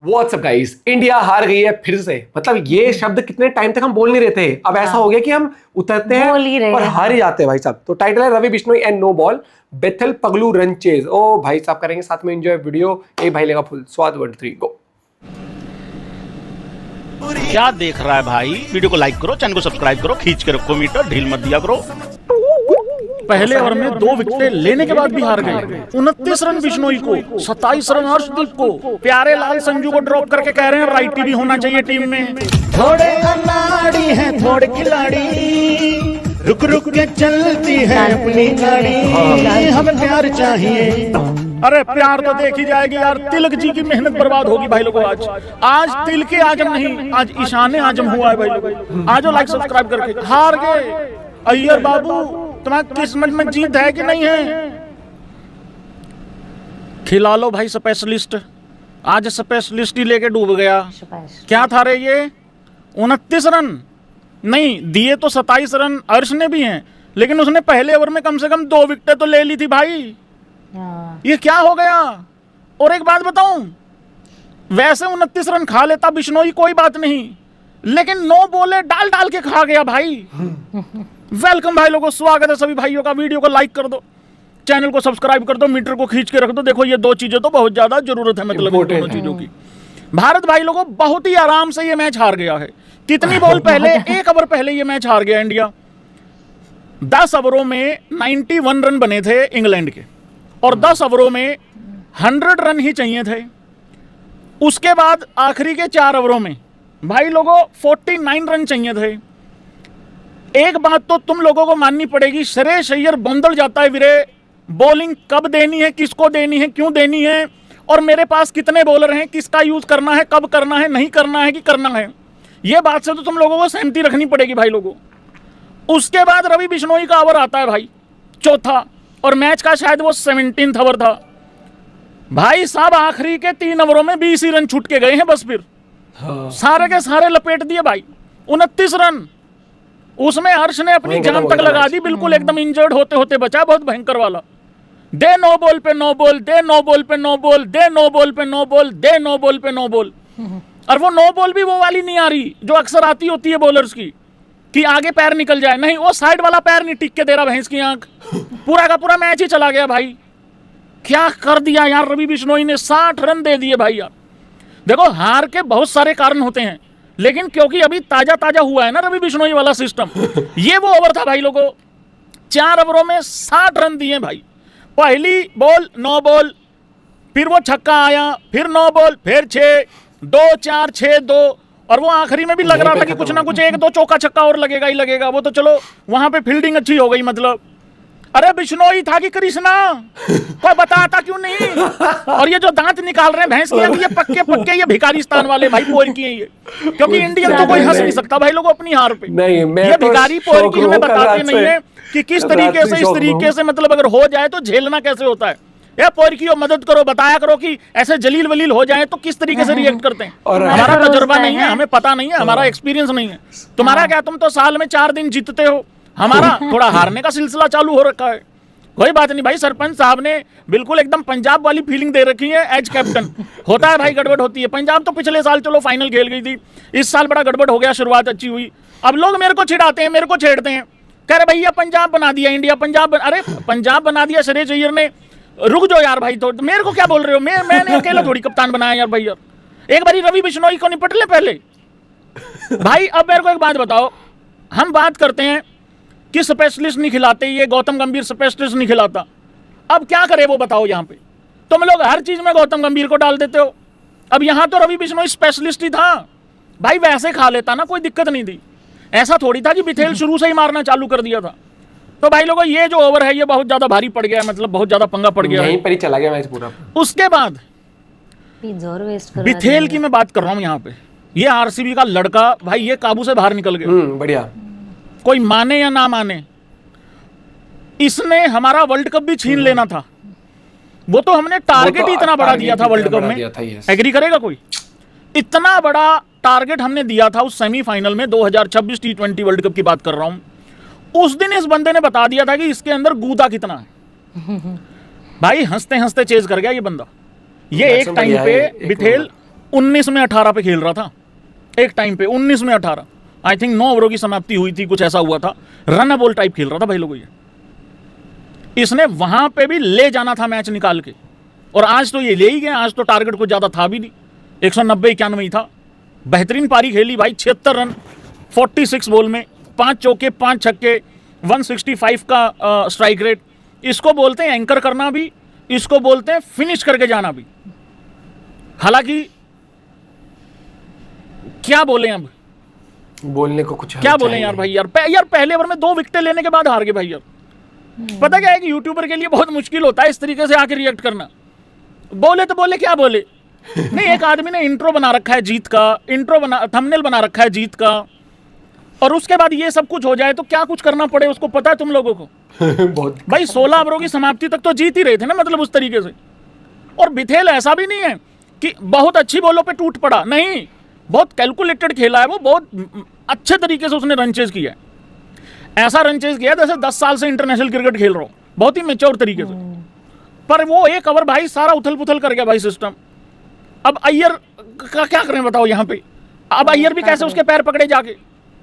WhatsApp guys, India हार गई है फिर से। मतलब ये शब्द कितने टाइम तक हम बोल नहीं रहे थे, अब ऐसा हो गया कि हम उतरते हैं और हार ही जाते हैं भाई साहब। तो टाइटल है Ravi Bishnoi and no ball, बेथल पगलू रन चेज। ओ भाई साहब करेंगे साथ में एंजॉय वीडियो। एक भाई लेगा फुल स्वाद 1 2 3 गो। क्या देख रहा है भाई? वीडियो को लाइक करो, चैनल को सब्सक्राइब करो, खींच के रखो मीटर, ढील मत दिया करो। पहले ओवर में 2 विकेटें लेने के बाद भी हार गए। 29 रन बिश्नोई को, 27 रन हर्षदीप को। प्यारे लाल संजू को ड्रॉप करके कह रहे हैं राइटी भी होना चाहिए टीम में। थोड़े अनाड़ी हैं थोड़े खिलाड़ी, रुक रुक के चलती है अपनी गाड़ी, हमें प्यार चाहिए। अरे प्यार तो देखी जाएगी यार। तिलक जी की मेहनत बर्बाद होगी भाई लोगों। आज तिल के आजम नहीं, आज ईशान आजम हुआ है भाई लोगों। आज लाइक सब्सक्राइब करके हार गए। अय्यर बाबू तुम्हारी किस्मत में जीत है कि नहीं है? खिला लो भाई स्पेशलिस्ट। आज स्पेशलिस्ट ही लेके डूब गया। क्या था रे ये? 29 रन नहीं दिए तो 27 रन अर्श ने भी हैं, लेकिन उसने पहले ओवर में कम से कम 2 विकेटें तो ले ली थी भाई। ये क्या हो गया? और एक बात बताऊं, वैसे 29 रन खा लेता बिश्नोई कोई बात नहीं, लेकिन 9 बॉले डाल डाल के खा गया भाई। वेलकम भाई लोगों, स्वागत है सभी भाइयों का। वीडियो को लाइक कर दो, चैनल को सब्सक्राइब कर दो, मीटर को खींच के रख दो। देखो ये 2 चीजें तो बहुत ज्यादा जरूरत है, मतलब इन दोनों चीजों की। भारत भाई लोगों बहुत ही आराम से ये मैच हार गया है। कितनी बॉल पहले? 1 ओवर पहले ये मैच हार गया इंडिया। 10 ओवरों में 91 रन बने थे इंग्लैंड के, और 10 ओवरों में 100 रन ही चाहिए थे। उसके बाद आखिरी के 4 ओवरों में भाई लोगों 49 रन चाहिए थे। एक बात तो तुम लोगों को माननी पड़ेगी, श्रेयस अय्यर बंदल जाता है वीरे। बॉलिंग कब देनी है, किसको देनी है, क्यों देनी है, और मेरे पास कितने बॉलर हैं, किसका यूज करना है, कब करना है, नहीं करना है कि करना है, ये बात से तो तुम लोगों को सहमति रखनी पड़ेगी भाई लोगों। उसके बाद रवि बिश्नोई का ओवर आता है भाई, चौथा, और मैच का शायद वो 17th ओवर था भाई साहब। आखिरी के 3 ओवरों में 20 ही रन छूट के गए हैं बस। फिर सारे के सारे लपेट दिए भाई। 29 रन, उसमें हर्ष ने अपनी जान तक लगा दी, बिल्कुल एकदम इंजर्ड होते होते बचा, बहुत भयंकर वाला। दे 9 बॉल पे 9 बॉल, दे 9 बॉल पे 9 बॉल, दे 9 बॉल पे 9 बॉल, दे 9 बॉल पे 9 बॉल। और वो 9 बॉल भी वो वाली नहीं आ रही जो अक्सर आती होती है बॉलर्स की, कि आगे पैर निकल जाए। नहीं, वो साइड वाला पैर नहीं टिक के दे रहा भैंस की आंख। पूरा का पूरा मैच ही चला गया भाई। क्या कर दिया यार रवि बिश्नोई ने, 60 रन दे दिए भाई यार। देखो हार के बहुत सारे कारण होते हैं, लेकिन क्योंकि अभी ताजा ताजा हुआ है ना रवि बिश्नोई वाला सिस्टम, ये वो ओवर था भाई लोगों। 4 ओवरों में 60 रन दिए भाई। पहली बॉल 9 बॉल, फिर वो छक्का आया, फिर 9 बॉल, फिर 6 2 4 6 2, और वो आखिरी में भी लग रहा था कि कुछ ना कुछ 1-2 चौका छक्का और लगेगा ही लगेगा। वो तो चलो वहां पे फील्डिंग अच्छी हो गई मतलब। अरे बिश्नोई था कि कृष्णा, कोई बताता क्यों नहीं? और ये जो दांत निकाल रहे हैं भैंस के, ये पक्के पक्के ये भिखारिस्तान वाले भाई पोर की है ये, क्योंकि इंडियन तो कोई हंस नहीं सकता भाई लोगों अपनी हार पे। ये भिखारी पोर की हमें बताते नहीं है कि किस तरीके से, इस तरीके से मतलब अगर हो जाए तो झेलना कैसे होता है। ये पोर की मदद करो, बताया करो कि ऐसे जलील वलील हो जाए तो किस तरीके से रिएक्ट करते हैं। हमारा तजुर्बा नहीं है, हमें पता नहीं है, हमारा एक्सपीरियंस नहीं है। तुम्हारा क्या, तुम तो साल में 4 दिन जीतते हो, हमारा थोड़ा हारने का सिलसिला चालू हो रखा है। कोई बात नहीं भाई, सरपंच साहब ने बिल्कुल एकदम पंजाब वाली फीलिंग दे रखी है एज कैप्टन। होता है भाई, गड़बड़ होती है। पंजाब तो पिछले साल चलो फाइनल खेल गई थी, इस साल बड़ा गड़बड़ हो गया, शुरुआत अच्छी हुई। अब लोग मेरे को छिड़ाते हैं, मेरे को छेड़ते हैं, कह रहे भैया पंजाब बना दिया इंडिया, अरे पंजाब बना दिया श्रेयस अय्यर ने। रुक जाओ यार भाई, तो मेरे को क्या बोल रहे हो? मैंने अकेला थोड़ी कप्तान बनाया यार भाई। यार एक बारी रवि बिश्नोई को निपट ले पहले भाई। अब मेरे को एक बात बताओ, हम बात करते हैं कि स्पेशलिस्ट नहीं खिलाते, ये गौतम गंभीर स्पेशलिस्ट नहीं खिलाता, अब क्या करे वो बताओ? यहाँ पे तुम लोग हर चीज में गौतम गंभीर को डाल देते हो। अब यहाँ तो रवि बिश्नोई स्पेशलिस्ट ही था भाई, वैसे खा लेता ना, कोई दिक्कत नहीं थी। ऐसा थोड़ी था कि बिथेल शुरू से ही मारना चालू कर दिया था। तो भाई लोगों ये जो ओवर है ये बहुत ज्यादा भारी पड़ गया, मतलब बहुत ज्यादा पंगा पड़ गया, यहीं पर ही चला गया मैच पूरा। उसके बाद बिथेल की मैं बात कर रहा हूँ यहाँ पे, ये आरसीबी का लड़का भाई, ये काबू से बाहर निकल गया। बढ़िया, कोई माने या ना माने, इसने हमारा वर्ल्ड कप भी छीन लेना था। वो तो हमने टारगेट ही इतना बड़ा दिया था वर्ल्ड कप में, एग्री करेगा कोई? इतना बड़ा टारगेट हमने दिया था उस सेमीफाइनल में, 2026 T20 वर्ल्ड कप की बात कर रहा हूं। उस दिन इस बंदे ने बता दिया था कि इसके अंदर गूदा कितना है। भाई हंसते हंसते चेज कर गया ये बंदा। ये एक टाइम पे बिथेल 19 में 18 पे खेल रहा था एक टाइम पे, 19 में 18, आई थिंक 9 ओवरों की समाप्ति हुई थी, कुछ ऐसा हुआ था, रन बॉल टाइप खेल रहा था भाई लोगों ये। इसने वहां पे भी ले जाना था मैच निकाल के, और आज तो ये ले ही गए। आज तो टारगेट कुछ ज्यादा था भी नहीं, 190-91 ही था। बेहतरीन पारी खेली भाई, 76 रन 46 बॉल में, 5 चौके 5 छक्के, 165 का स्ट्राइक रेट। इसको बोलते हैं एंकर करना भी, इसको बोलते हैं फिनिश करके जाना भी। हालांकि क्या बोले, अब बोलने को कुछ क्या बोले यार भाई, यार पहले ओवर में 2 विकेटें लेने के बाद हार गए भाई यार। पता क्या है कि यूट्यूबर के लिए बहुत मुश्किल होता है इस तरीके से आके रिएक्ट करना। बोले तो बोले, क्या बोले नहीं। एक आदमी ने इंट्रो बना रखा है जीत का, थंबनेल बना रखा है जीत का, और उसके बाद ये सब कुछ हो जाए तो क्या कुछ करना पड़े उसको पता है तुम लोगों को। बहुत भाई 16 ओवरों की समाप्ति तक तो जीत ही रहे थे ना, मतलब उस तरीके से। और बिथेल ऐसा भी नहीं है कि बहुत अच्छी बॉलों पे टूट पड़ा, नहीं, बहुत कैलकुलेटेड खेला है वो, बहुत अच्छे तरीके से उसने रन चेज किया है। ऐसा रन चेज किया जैसे 10 साल से इंटरनेशनल क्रिकेट खेल रहा हूं, बहुत ही मेच्योर तरीके से। पर वो एक ओवर भाई सारा उथल पुथल कर गया भाई सिस्टम। अब अय्यर का क्या करें बताओ यहाँ पे। अब अय्यर भी कैसे उसके पैर पकड़े जाके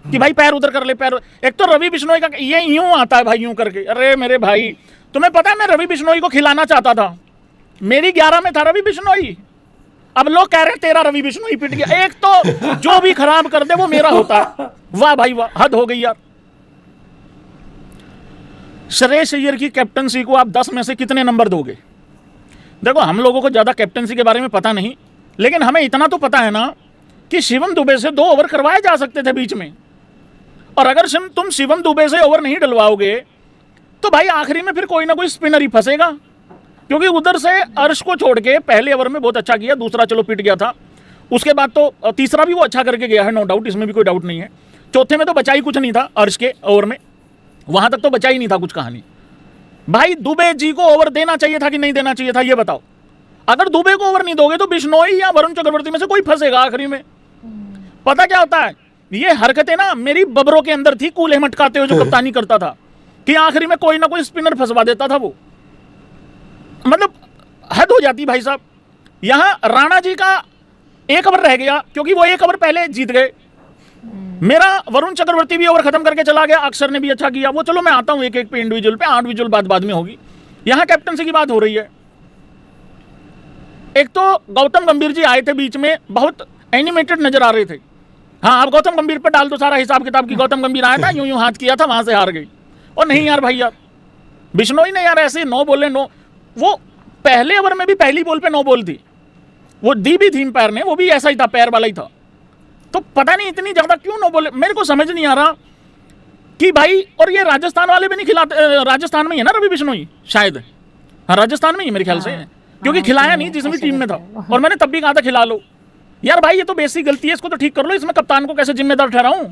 कि भाई पैर उधर कर ले, पैर। एक तो रवि बिश्नोई का ये यूं आता है भाई, यूं करके। अरे मेरे भाई, तुम्हें पता है मैं रवि बिश्नोई को खिलाना चाहता था, मेरी 11 में था रवि बिश्नोई। अब लोग कह रहे हैं तेरा रवि बिश्नोई पिट गया। एक तो जो भी खराब कर दे वो मेरा होता है। वाह भाई वाह, हद हो गई यार। श्रेयस अय्यर की कैप्टनसी को आप 10 में से कितने नंबर दोगे? देखो, हम लोगों को ज्यादा कैप्टनसी के बारे में पता नहीं, लेकिन हमें इतना तो पता है ना कि शिवम दुबे से 2 ओवर करवाए जा सकते थे बीच में। और अगर तुम शिवम दुबे से ओवर नहीं डलवाओगे तो भाई आखिरी में फिर कोई ना कोई स्पिनर ही फंसेगा। क्योंकि उधर से अर्श को छोड़ के पहले ओवर में बहुत अच्छा किया, दूसरा चलो पिट गया था, उसके बाद तो तीसरा भी वो अच्छा करके गया है, नो डाउट, इसमें भी कोई डाउट नहीं है। चौथे में तो बचा ही कुछ नहीं था अर्श के ओवर में, वहां तक तो बचा ही नहीं था कुछ कहानी। भाई दुबे जी को ओवर देना चाहिए था कि नहीं देना चाहिए था, ये बताओ। अगर दुबे को ओवर नहीं दोगे तो बिश्नोई या वरुण चक्रवर्ती में से कोई फंसेगा आखिरी में। पता क्या होता है, ये हरकतें ना मेरी बबरों के अंदर थी, कूल्हे मटकाते हुए जो कप्तानी करता था, कि आखिरी में कोई ना कोई स्पिनर फंसवा देता था वो। मतलब हद हो जाती भाई साहब। यहां राणा जी का 1 ओवर रह गया क्योंकि वो 1 ओवर पहले जीत गए। मेरा वरुण चक्रवर्ती भी ओवर खत्म करके चला गया, अक्षर ने भी अच्छा किया। वो चलो मैं आता हूं एक पे इंडिविजुअल पे, 8 विजुअल बाद में होगी। यहां कैप्टनसी की बात हो रही है। एक तो गौतम गंभीर जी आए थे बीच में, बहुत एनिमेटेड नजर आ रहे थे। हाँ, आप गौतम गंभीर पर डाल दो सारा हिसाब किताब की गौतम गंभीर आया था, यूं यूं हाथ किया था, वहां से हार गई। और नहीं यार भाई, यार बिश्नोई ने यार ऐसे 9 बोले 9, वो पहले ओवर में भी पहली बॉल पे 9 बॉल थी, वो दी भी थी पैर ने, वो भी ऐसा ही था, पैर वाला ही था। तो पता नहीं इतनी ज्यादा क्यों 9 बोले, मेरे को समझ नहीं आ रहा कि भाई। और ये राजस्थान वाले भी नहीं खिलाते, राजस्थान में ही है ना रवि बिश्नोई शायद, हाँ राजस्थान में ही मेरे ख्याल से, क्योंकि खिलाया नहीं जिस भी टीम में था। और मैंने तब भी कहा था खिला लो यार भाई, ये तो बेसिक गलती है, इसको तो ठीक कर लो। इसमें कप्तान को कैसे जिम्मेदार ठहराऊं?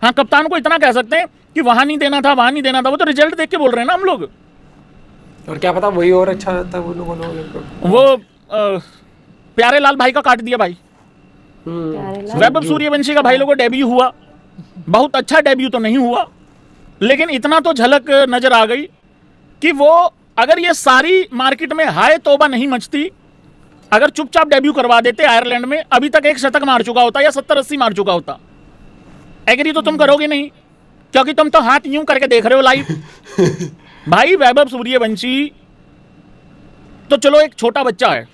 हाँ, कप्तान को इतना कह सकते हैं कि वहां नहीं देना था, वहां नहीं देना था, वो तो रिजल्ट देख के बोल रहे हैं ना हम लोग। और क्या पता वही और अच्छा था वो प्यारे लाल भाई का काट दिया भाई। वैभव सूर्यवंशी का भाई लोगों डेब्यू हुआ, बहुत अच्छा डेब्यू तो नहीं हुआ, लेकिन इतना तो झलक नजर आ गई कि वो अगर ये सारी मार्केट में हाय तौबा नहीं मचती, अगर चुपचाप डेब्यू करवा देते आयरलैंड में, अभी तक 1 शतक मार चुका होता या 70-80 मार चुका होता। एग्री तो तुम करोगे नहीं, क्योंकि तुम तो हाथ यूं करके देख रहे हो लाइव। भाई वैभव सूर्यवंशी तो चलो एक छोटा बच्चा है,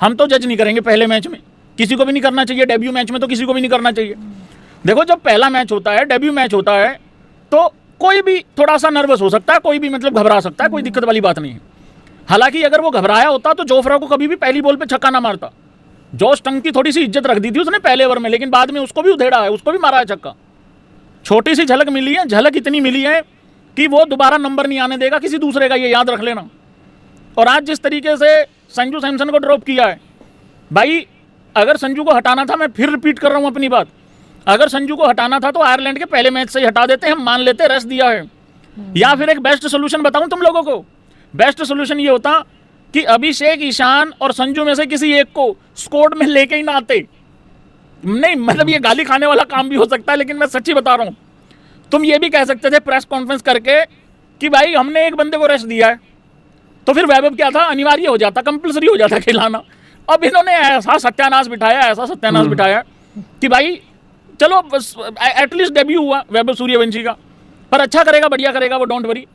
हम तो जज नहीं करेंगे पहले मैच में, किसी को भी नहीं करना चाहिए, डेब्यू मैच में तो किसी को भी नहीं करना चाहिए। देखो, जब पहला मैच होता है, डेब्यू मैच होता है, तो कोई भी थोड़ा सा नर्वस हो सकता है, कोई भी मतलब घबरा सकता है, कोई दिक्कत वाली बात नहीं है। हालांकि अगर वो घबराया होता तो जोफ्रा को कभी भी पहली बॉल पे छक्का ना मारता। जॉस टंग की थोड़ी सी इज्जत रख दी थी उसने पहले ओवर में, लेकिन बाद में उसको भी उधेड़ा है, उसको भी मारा है छक्का। छोटी सी झलक मिली है, झलक इतनी मिली है कि वो दोबारा नंबर नहीं आने देगा किसी दूसरे का, ये याद रख लेना। और आज जिस तरीके से संजू सैमसन को ड्रॉप किया है भाई, अगर संजू को हटाना था, मैं फिर रिपीट कर रहा हूं अपनी बात, अगर संजू को हटाना था तो आयरलैंड के पहले मैच से ही हटा देते, हम मान लेते रेस्ट दिया है। या फिर एक बेस्ट सोल्यूशन बताऊं तुम लोगों को, बेस्ट सोल्यूशन ये होता कि अभिषेक, ईशान और संजू में से किसी एक को स्क्वाड में लेके ही ना आते। नहीं मतलब ये गाली खाने वाला काम भी हो सकता है, लेकिन मैं सच्ची बता रहा हूं। तुम ये भी कह सकते थे प्रेस कॉन्फ्रेंस करके कि भाई हमने एक बंदे को रेस्ट दिया है, तो फिर वैभव क्या था, अनिवार्य हो जाता, कंपल्सरी हो जाता खिलाना। अब इन्होंने ऐसा सत्यानाश बिठाया कि भाई चलो एटलीस्ट डेब्यू हुआ वैभव सूर्यवंशी का, पर अच्छा करेगा, बढ़िया करेगा वो, डोंट वरी।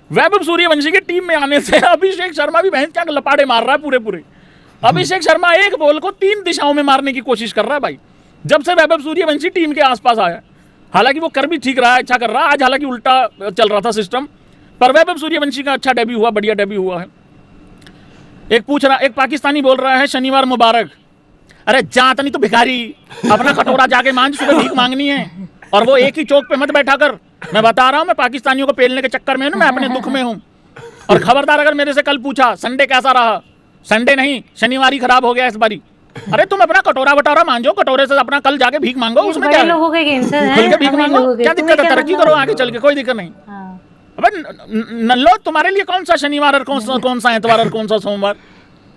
वैभव सूर्यवंशी की टीम में आने से अभिषेक शर्मा भी भैंस क्या लपाड़े मार रहा है पूरे। अभिषेक शर्मा एक बॉल को 3 दिशाओं में मारने की कोशिश कर रहा है भाई, जब से वैभव सूर्यवंशी टीम के आसपास आया। हालांकि वो कर भी ठीक रहा है, अच्छा कर रहा है। आज हालांकि उल्टा चल रहा था सिस्टम, पर वैभव सूर्यवंशी का अच्छा डेब्यू हुआ, बढ़िया डेब्यू हुआ है। एक पाकिस्तानी बोल रहा है शनिवार मुबारक। अरे जात नहीं तो भिखारी, अपना कटोरा जाके मांझ, सुबह भीख मांगनी है, और वो एक ही चौक पे मत बैठा कर। मैं बता रहा हूँ, मैं पाकिस्तानियों को पेलने के चक्कर में हूँ, मैं अपने दुख में हूँ। और खबरदार अगर मेरे से कल पूछा संडे कैसा रहा, संडे नहीं शनिवार ही खराब हो गया इस बारी। अरे तुम अपना कटोरा बटोरा मांझो, कटोरे से अपना कल जाके भीख मांगो, उसमें क्या लोगों के खुल के भीख मांगो, क्या दिक्कत है, तरक्की करो आगे चल के, कोई दिक्कत नहीं। अबे नल्लो, तुम्हारे लिए कौन सा शनिवार और कौन सा एतवार और कौन सा सोमवार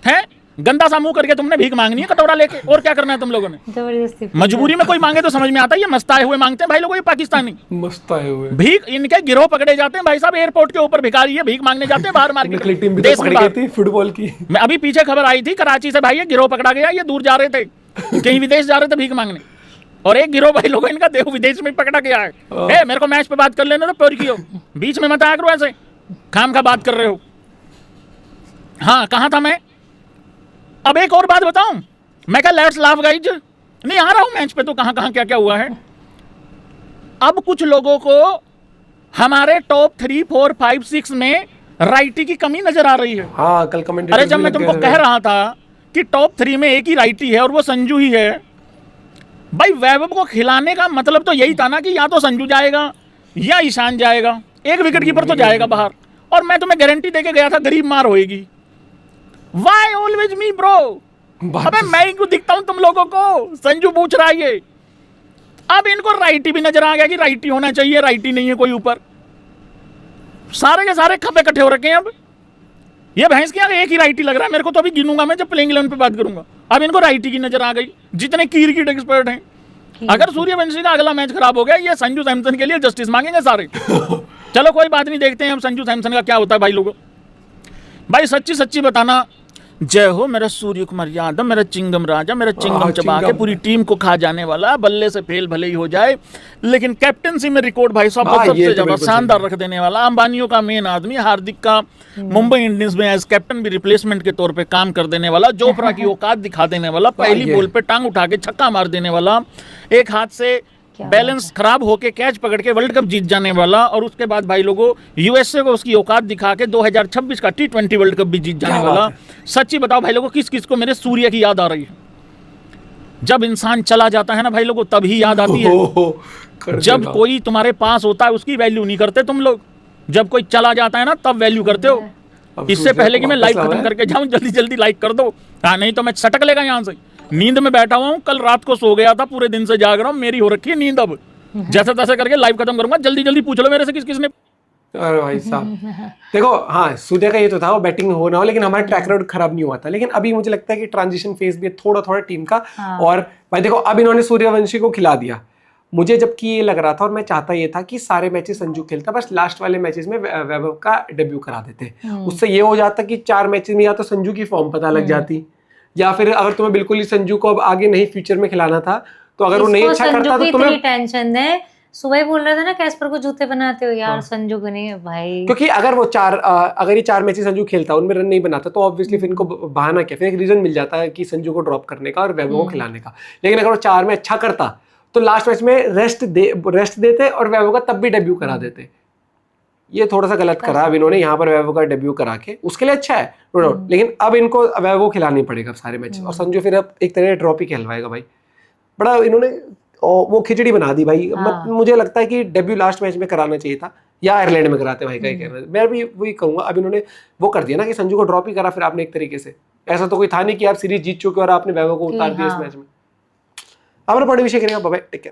है? गंदा सा मुंह करके तुमने भीख मांगनी है कटोरा लेके, और क्या करना है तुम लोगों ने? जबरदस्ती मजबूरी में कोई मांगे तो समझ में आता है, ये मस्ताए हुए मांगते हैं भाई लोगों, ये पाकिस्तानी मस्ताए हुए भीख, इनके गिरोह पकड़े जाते हैं भाई साहब, एयरपोर्ट के ऊपर भिखारी है, भीख मांगने जाते हैं बाहर मार्केट। फुटबॉल की मैं अभी पीछे खबर आई थी कराची से, भाई ये गिरोह पकड़ा गया, ये दूर जा रहे थे, कहीं विदेश जा रहे थे भीख मांगने, और एक गिरोह भाई लोगों इनका देव विदेश में पकड़ा गया है। मेरे को मैच पे बात कर लेने तो प्योर की हो, बीच में मत आया करो ऐसे, खाम का बात कर रहे हो। हाँ, कहाँ था मैं? अब एक और बात बताऊं, मैं क्या लेट्स लाफ गाइज नहीं आ रहा हूं मैच पे, तो कहां कहां क्या क्या हुआ है। अब कुछ लोगों को हमारे टॉप 3, 4, 5, 6 में राइटी की कमी नजर आ रही है। हाँ, कल कमेंटेटर, अरे जब मैं तुमको कह रहा था कि टॉप 3 में एक ही राइटी है और वो संजू ही है, भाई वैभव को खिलाने का मतलब तो यही था ना कि या तो संजू जाएगा या ईशान जाएगा, एक विकेट कीपर तो जाएगा बाहर, और मैं तुम्हें गारंटी देके गया था गरीब मार होएगी। Why always me bro? अबे मैं ही क्यों दिखता हूं तुम लोगों को? संजू पूछ रहा है ये। अब इनको राइटी भी नजर आ गया कि राइटी होना चाहिए, राइटी नहीं है कोई ऊपर, सारे के सारे खपे इकट्ठे हो रखे हैं। अब ये भैंस की आगे एक ही राइटी लग रहा है मेरे को, तो अभी गिनूंगा मैं जब प्लेइंग 11 पे बात करूंगा। अब इनको राइटी की नजर आ गई, जितने क्रिकेट एक्सपर्ट हैं। अगर सूर्यवंशी का अगला मैच खराब हो गया, ये संजू सैमसन के लिए जस्टिस मांगेंगे सारे। चलो कोई बात नहीं, देखते हैं हम संजू सैमसन का क्या होता है भाई लोगों। भाई सच्ची सच्ची बताना, जय हो मेरा सूर्य कुमार यादव, मेरा चिंगम राजा, मेरा चिंगम चबा के पूरी टीम को खा जाने वाला, बल्ले से फेल भले ही हो जाए लेकिन कैप्टनसी में रिकॉर्ड भाई साहब सबसे ज्यादा शानदार रख देने वाला, अंबानियों का मेन आदमी, हार्दिक का मुंबई इंडियंस में एज कैप्टन भी रिप्लेसमेंट के तौर पे काम कर देने वाला, जोफ्रा की औकात दिखा देने वाला, पहली बॉल पे टांग उठा के छक्का मार देने वाला, एक हाथ से बैलेंस खराब होके कैच पकड़ के वर्ल्ड कप जीत जाने वाला, और उसके बाद भाई लोगों यूएसए को उसकी औकात दिखा के 2026 का T20 वर्ल्ड कप भी जीत जाने वाला। सच्ची बताओ भाई लोगों, किस किस को मेरे सूर्य की याद आ रही है? जब इंसान चला जाता है ना भाई लोगों, तभी याद आती है। जब कोई तुम्हारे पास होता है उसकी वैल्यू नहीं करते तुम लोग, जब कोई चला जाता है ना तब वैल्यू करते हो। इससे पहले कि मैं लाइव खत्म करके जाऊं, जल्दी जल्दी लाइक कर दो, हाँ नहीं तो मैं सटक लेगा यहाँ से। नींद में बैठा हुआ हूँ, कल रात को सो गया था, पूरे दिन से जाग रहा हूँ, मेरी हो रखी है नींद। अब जैसे तैसे करके लाइव खत्म करूंगा, जल्दी जल्दी पूछ लो मेरे से किस किसने। अरे भाई साहब देखो, हाँ सूर्य का ये तो था वो बैटिंग हो ना हो, लेकिन हमारा ट्रैक रिकॉर्ड खराब नहीं हुआ था। लेकिन अभी मुझे लगता है कि ट्रांजिशन फेज भी है थोड़ा थोड़ा टीम का। और भाई देखो, अब इन्होंने सूर्यवंशी को खिला दिया। मुझे जबकि ये लग रहा था और मैं चाहता ये था कि सारे मैचेस संजू खेलता, बस लास्ट वाले मैचेस में वैभव का डेब्यू करा देते। उससे ये हो जाता कि 4 मैचेस में या तो संजू की फॉर्म पता लग जाती, या फिर अगर तुम्हें बिल्कुल ही संजू को अब आगे नहीं फ्यूचर में खिलाना था, तो अगर वो नहीं अच्छा करता तो तुम्हें टेंशन है। सुबह ही बोल रहे थे ना कैस्पर को जूते बनाते हो यार, संजू को नहीं भाई। क्योंकि अगर वो अगर ये 4 मैचेस संजू खेलता, उनमें रन नहीं बनाता, तो ऑब्वियसली फिर इनको बहाना क्या, फिर एक रीजन मिल जाता है कि संजू को ड्रॉप करने का और वैभव को खिलाने का। लेकिन अगर वो 4 में अच्छा करता तो लास्ट मैच में रेस्ट देते और वैभव का तब भी डेब्यू करा देते। ये थोड़ा सा गलत करा अब इन्होंने यहाँ पर वैभव का डेब्यू करा के, उसके लिए अच्छा है नो डाउट, लेकिन अब इनको वैभव खिलानी पड़ेगा सारे मैच, और संजू फिर अब एक तरह ड्रॉप ही कहलवाएगा भाई। बड़ा इन्होंने वो खिचड़ी बना दी भाई। मुझे लगता है कि डेब्यू लास्ट मैच में कराना चाहिए था, या आयरलैंड में कराते भाई, का कहना है। मैं भी वही कहूंगा, अब इन्होंने वो कर दिया ना कि संजू को ड्रॉप ही करा फिर आपने एक तरीके से। ऐसा तो कोई था नहीं कि आप सीरीज जीत चुके और आपने वैभव को उतार दिया इस मैच में। अब बड़े विषय करेंगे, बाय टेक केयर।